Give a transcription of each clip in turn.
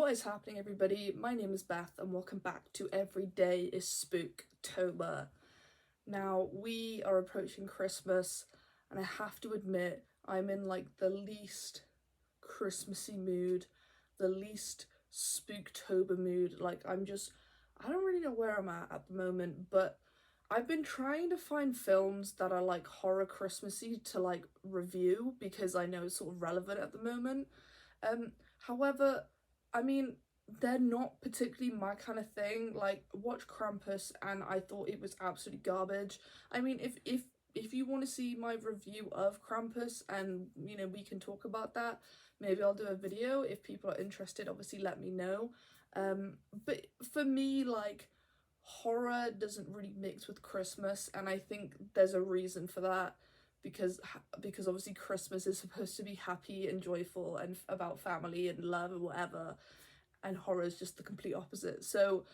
What is happening, everybody? My name is Beth and welcome back to Every Day is Spooktober. Now, we are approaching Christmas and I have to admit I'm in like the least Christmassy mood, the least Spooktober mood. I don't really know where I'm at the moment, but I've been trying to find films that are like horror Christmassy to like review because I know it's sort of relevant at the moment. However, I mean, they're not particularly my kind of thing. Like, watch Krampus and I thought it was absolutely garbage. I mean, if you want to see my review of Krampus and, you know, we can talk about that, maybe I'll do a video. If people are interested, obviously let me know. But for me, like, horror doesn't really mix with Christmas, and I think there's a reason for that because obviously Christmas is supposed to be happy and joyful and about family and love and whatever, and horror is just the complete opposite. So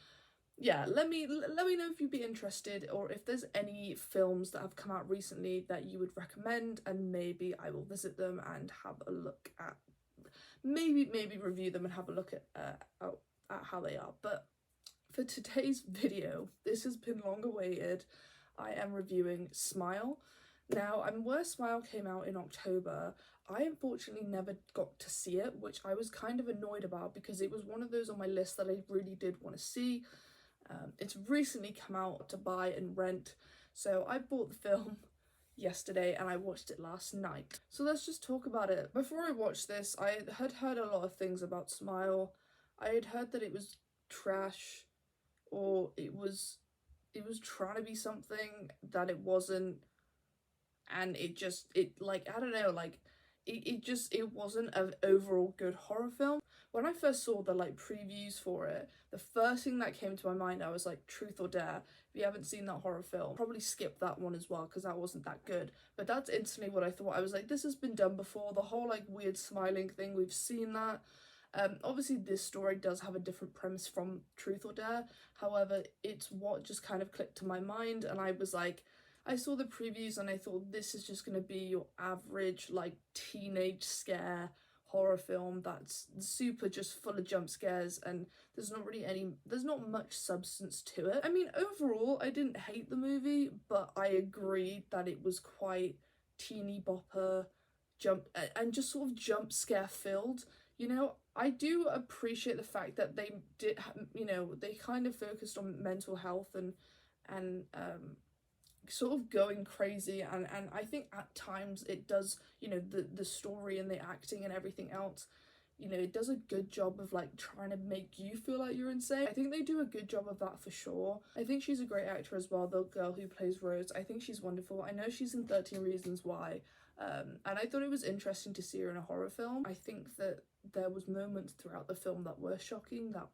yeah, let me know if you'd be interested, or if there's any films that have come out recently that you would recommend, and maybe I will visit them and have a look at, maybe review them and have a look at how they are. But for today's video, this has been long awaited. I am reviewing Smile. Now, I'm aware Smile came out in October. I unfortunately never got to see it, which I was kind of annoyed about because it was one of those on my list that I really did want to see. It's recently come out to buy and rent, so I bought the film yesterday and I watched it last night. So let's just talk about it. Before I watched this, I had heard a lot of things about Smile. I had heard that it was trash, or it was trying to be something that it wasn't, and it I don't know, like it wasn't an overall good horror film. When I first saw the like previews for it, the first thing that came to my mind, I was like, Truth or Dare. If you haven't seen that horror film, probably skip that one as well because that wasn't that good. But that's instantly what I thought. I was like, this has been done before, the whole like weird smiling thing, we've seen that. Obviously this story does have a different premise from Truth or Dare, however, it's what just kind of clicked to my mind, and I was like, I saw the previews and I thought this is just going to be your average like teenage scare horror film that's super just full of jump scares, and there's not much substance to it. I mean, overall I didn't hate the movie, but I agreed that it was quite teeny bopper jump and just sort of jump scare filled. You know, I do appreciate the fact that they did, you know, they kind of focused on mental health and sort of going crazy, and I think at times it does, you know, the story and the acting and everything else, you know, it does a good job of like trying to make you feel like you're insane. I think they do a good job of that for sure. I think she's a great actor as well, the girl who plays Rose. I think she's wonderful. I know she's in 13 Reasons Why, and I thought it was interesting to see her in a horror film. I think that there was moments throughout the film that were shocking, that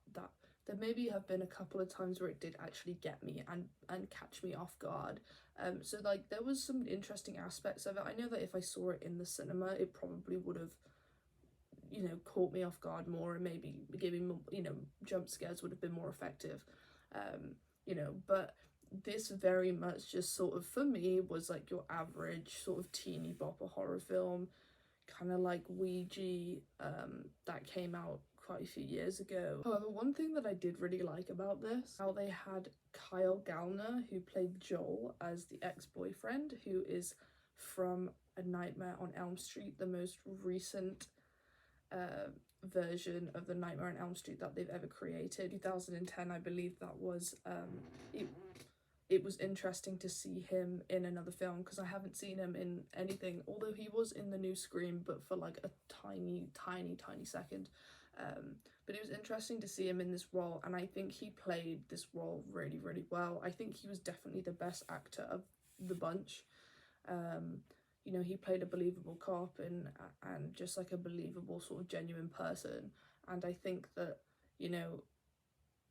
there maybe have been a couple of times where it did actually get me and catch me off guard. So like there was some interesting aspects of it. I know that if I saw it in the cinema, it probably would have, you know, caught me off guard more, and maybe giving, you know, jump scares would have been more effective. You know, but this very much just sort of for me was like your average sort of teeny bopper horror film, kind of like Ouija, that came out quite a few years ago. However, one thing that I did really like about this, how they had Kyle Gallner, who played Joel, as the ex-boyfriend, who is from A Nightmare on Elm Street, the most recent version of the Nightmare on Elm Street that they've ever created. 2010, I believe that was. It was interesting to see him in another film because I haven't seen him in anything, although he was in the new Scream, but for like a tiny second. But it was interesting to see him in this role, and I think he played this role really well. I think he was definitely the best actor of the bunch. You know, he played a believable cop and just like a believable sort of genuine person, and I think that, you know,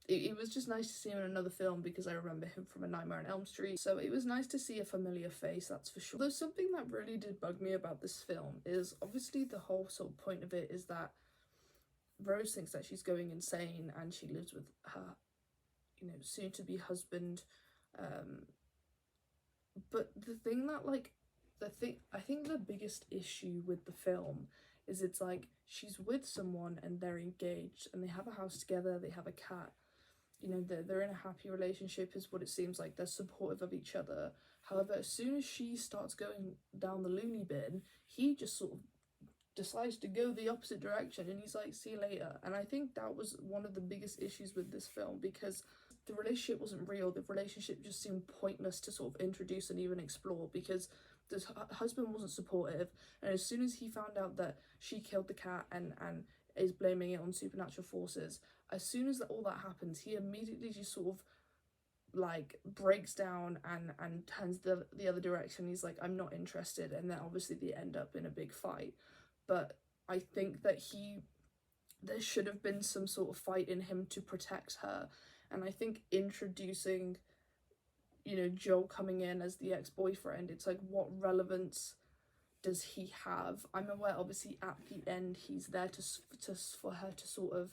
it was just nice to see him in another film because I remember him from A Nightmare on Elm Street. So it was nice to see a familiar face, that's for sure. Though something that really did bug me about this film is obviously the whole sort of point of it is that Rose thinks that she's going insane and she lives with her, you know, soon-to-be husband. But the thing that I think the biggest issue with the film is it's like she's with someone and they're engaged and they have a house together, they have a cat, you know, they're in a happy relationship is what it seems like, they're supportive of each other. However, as soon as she starts going down the loony bin, he just sort of decides to go the opposite direction and he's like, see you later. And I think that was one of the biggest issues with this film, because the relationship wasn't real. The relationship just seemed pointless to sort of introduce and even explore, because the husband wasn't supportive, and as soon as he found out that she killed the cat and is blaming it on supernatural forces, as soon as all that happens, he immediately just sort of like breaks down and turns the other direction. He's like, I'm not interested, and then obviously they end up in a big fight. But I think that there should have been some sort of fight in him to protect her, and I think introducing, you know, Joel coming in as the ex-boyfriend, it's like, what relevance does he have? I'm aware obviously at the end he's there to for her to sort of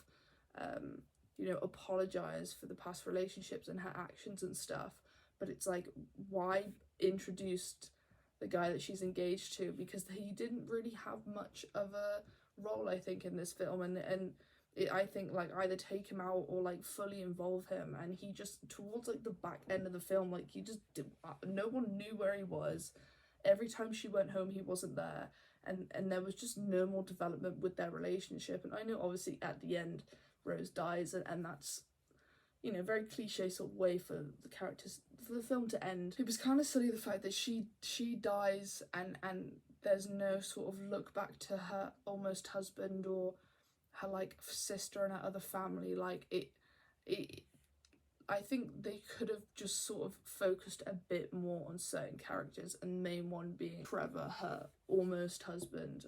you know, apologize for the past relationships and her actions and stuff, but it's like, why introduced the guy that she's engaged to, because he didn't really have much of a role, I think, in this film, and I think like either take him out or like fully involve him, and he just towards like the back end of the film, like he just no one knew where he was. Every time she went home he wasn't there, and there was just no more development with their relationship. And I know obviously at the end Rose dies, and that's, you know, very cliche sort of way for the characters, for the film to end. It was kind of silly the fact that she dies and there's no sort of look back to her almost husband or her like sister and her other family. Like it I think they could have just sort of focused a bit more on certain characters, and main one being Trevor, her almost husband,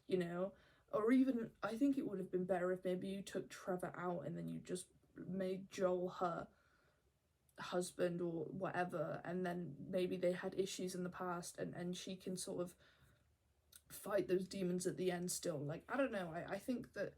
you know. Or even, I think it would have been better if maybe you took Trevor out and then you just made Joel her husband or whatever, and then maybe they had issues in the past and she can sort of fight those demons at the end still. Like, I don't know, I think that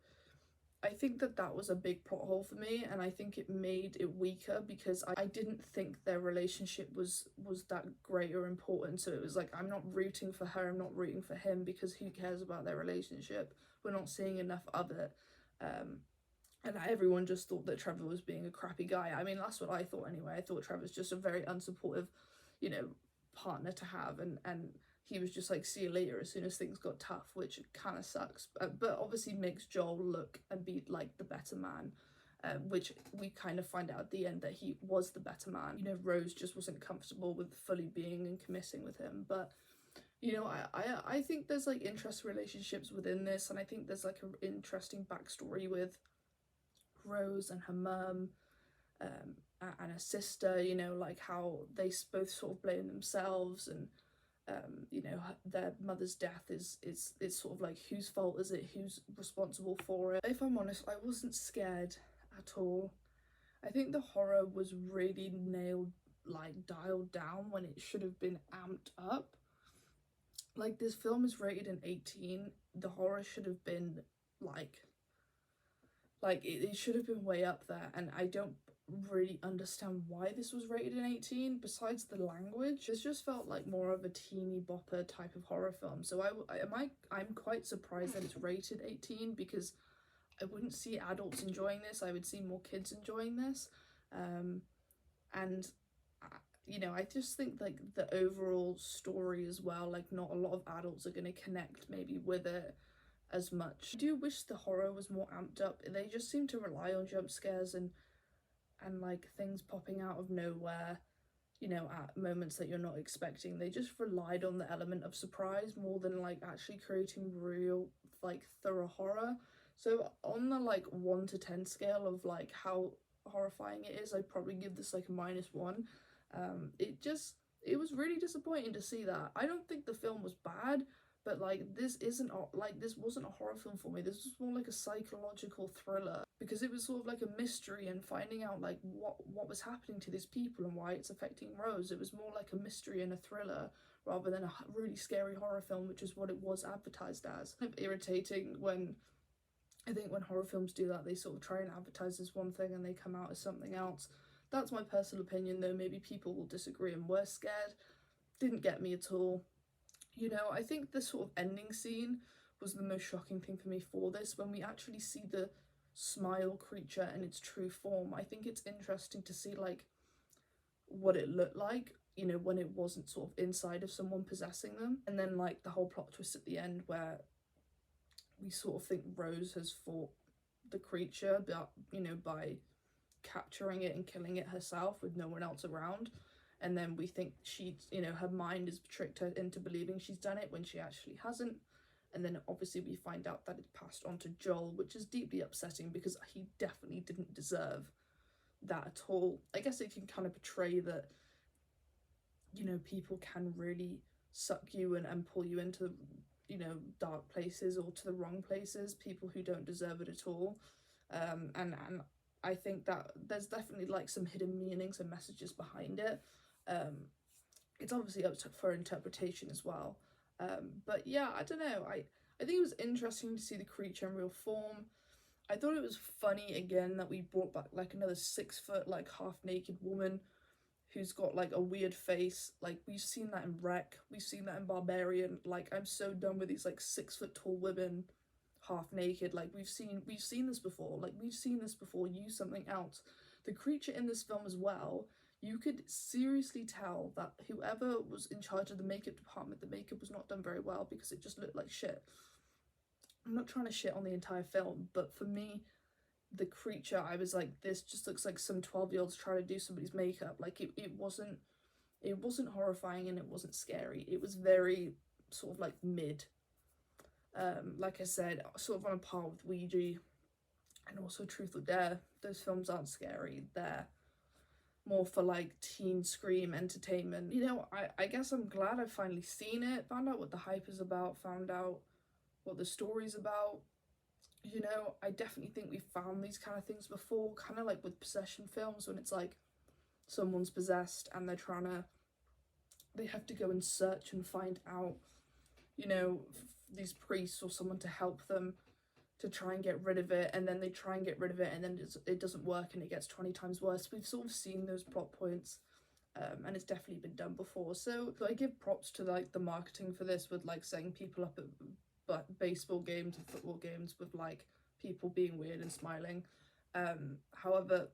was a big plot hole for me, and I think it made it weaker because I didn't think their relationship was that great or important. So it was like, I'm not rooting for her, I'm not rooting for him, because who cares about their relationship? We're not seeing enough of it. And everyone just thought that Trevor was being a crappy guy. I mean, that's what I thought anyway. I thought Trevor's just a very unsupportive, you know, partner to have, and he was just like, see you later as soon as things got tough, which kind of sucks, but obviously makes Joel look and be like the better man, which we kind of find out at the end that he was the better man. You know, Rose just wasn't comfortable with fully being and committing with him. But, you know, I think there's like interesting relationships within this, and I think there's like an interesting backstory with Rose and her mum, and her sister, you know, like how they both sort of blame themselves, and you know, their mother's death is sort of like, whose fault is it, who's responsible for it. If I'm honest, I wasn't scared at all. I think the horror was really dialed down when it should have been amped up. Like, this film is rated an 18, the horror should have been like it should have been way up there, and I don't really understand why this was rated an 18 besides the language. This just felt like more of a teeny bopper type of horror film, so I'm quite surprised that it's rated 18, because I wouldn't see adults enjoying this, I would see more kids enjoying this. And you know, I just think like the overall story as well, like not a lot of adults are going to connect maybe with it as much. I do wish the horror was more amped up. They just seem to rely on jump scares and like things popping out of nowhere, you know, at moments that you're not expecting. They just relied on the element of surprise more than like actually creating real like thorough horror. So on the like 1 to 10 scale of like how horrifying it is, I'd probably give this like a -1. It was really disappointing to see that. I don't think the film was bad, but like this wasn't a horror film for me. This was more like a psychological thriller, because it was sort of like a mystery and finding out like what was happening to these people and why it's affecting Rose. It was more like a mystery and a thriller rather than a really scary horror film, which is what it was advertised as. Kind of irritating when I think when horror films do that, they sort of try and advertise as one thing and they come out as something else. That's my personal opinion though, maybe people will disagree and were scared. Didn't get me at all. You know, I think the sort of ending scene was the most shocking thing for me for this. When we actually see the smile creature in its true form, I think it's interesting to see like what it looked like, you know, when it wasn't sort of inside of someone possessing them. And then like the whole plot twist at the end where we sort of think Rose has fought the creature, but you know, by capturing it and killing it herself with no one else around. And then we think she's, you know, her mind has tricked her into believing she's done it when she actually hasn't. And then obviously we find out that it's passed on to Joel, which is deeply upsetting because he definitely didn't deserve that at all. I guess it can kind of portray that, you know, people can really suck you and pull you into, you know, dark places or to the wrong places, people who don't deserve it at all. And I think that there's definitely like some hidden meanings and messages behind it. It's obviously up for interpretation as well. But yeah, I don't know. I think it was interesting to see the creature in real form. I thought it was funny again that we brought back like another 6 foot like half naked woman who's got like a weird face. Like we've seen that in Wreck, we've seen that in Barbarian. Like I'm so done with these like 6 foot tall women half naked. Like we've seen this before. Like we've seen this before. Use something else. The creature in this film as well, you could seriously tell that whoever was in charge of the makeup department, the makeup was not done very well because it just looked like shit. I'm not trying to shit on the entire film, but for me, the creature, I was like, this just looks like some 12-year-olds trying to do somebody's makeup. Like it wasn't horrifying and it wasn't scary. It was very sort of like mid. Like I said, sort of on a par with Ouija and also Truth or Dare. Those films aren't scary. They're more for like teen scream entertainment. You know, I guess I'm glad I've finally seen it, found out what the hype is about, found out what the story's about. You know, I definitely think we've found these kind of things before, kind of like with possession films when it's like someone's possessed and they have to go and search and find out, you know, these priests or someone to help them to try and get rid of it, and then they try and get rid of it and then it doesn't work and it gets 20 times worse. We've sort of seen those plot points, and it's definitely been done before. So I give props to like the marketing for this with like setting people up at baseball games and football games with like people being weird and smiling. However,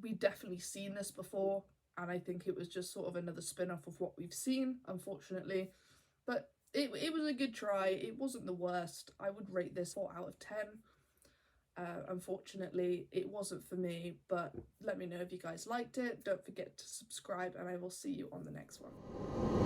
we've definitely seen this before, and I think it was just sort of another spin-off of what we've seen, unfortunately. But it was a good try. It wasn't the worst. I would rate this 4 out of 10. Unfortunately, it wasn't for me, but let me know if you guys liked it. Don't forget to subscribe, and I will see you on the next one.